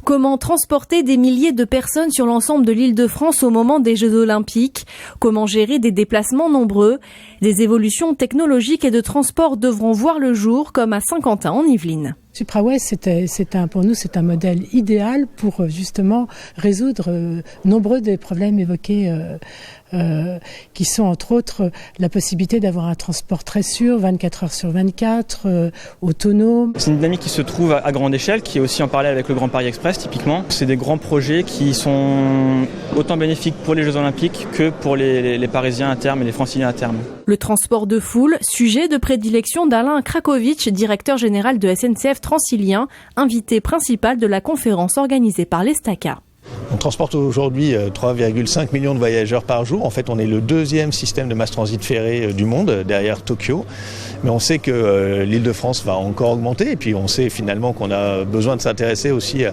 Comment transporter des milliers de personnes sur l'ensemble de l'Île-de-France au moment des Jeux Olympiques? Comment gérer des déplacements nombreux? Des évolutions technologiques et de transport devront voir le jour, comme à Saint-Quentin en Yvelines. Suprawest, pour nous, c'est un modèle idéal pour justement résoudre nombreux des problèmes évoqués, qui sont entre autres la possibilité d'avoir un transport très sûr, 24 heures sur 24, autonome. C'est une dynamique qui se trouve à grande échelle, qui est aussi en parallèle avec le Grand Paris Express typiquement. C'est des grands projets qui sont autant bénéfiques pour les Jeux Olympiques que pour les Parisiens à terme et les Franciliens à terme. Le transport de foule, sujet de prédilection d'Alain Krakovic, directeur général de SNCF Transilien, invité principal de la conférence organisée par l'Estaca. On transporte aujourd'hui 3,5 millions de voyageurs par jour. En fait, on est le deuxième système de mass transit ferré du monde, derrière Tokyo. Mais on sait que l'Île-de-France va encore augmenter. Et puis on sait finalement qu'on a besoin de s'intéresser aussi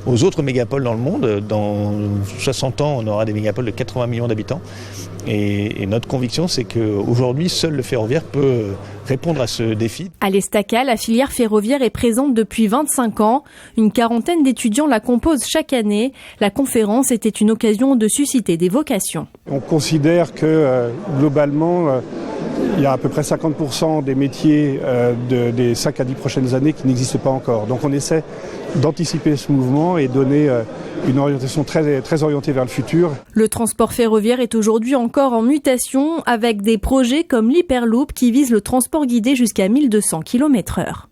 aux autres mégapoles dans le monde. Dans 60 ans, on aura des mégapoles de 80 millions d'habitants. Et notre conviction, c'est qu'aujourd'hui, seul le ferroviaire peut répondre à ce défi. À l'Estaca, la filière ferroviaire est présente depuis 25 ans. Une quarantaine d'étudiants la composent chaque année. La conférence était une occasion de susciter des vocations. On considère que globalement, il y a à peu près 50% des métiers des 5 à 10 prochaines années qui n'existent pas encore. Donc on essaie d'anticiper ce mouvement et donner une orientation très orientée vers le futur. Le transport ferroviaire est aujourd'hui encore en mutation avec des projets comme l'Hyperloop qui vise le transport guidé jusqu'à 1200 km/h.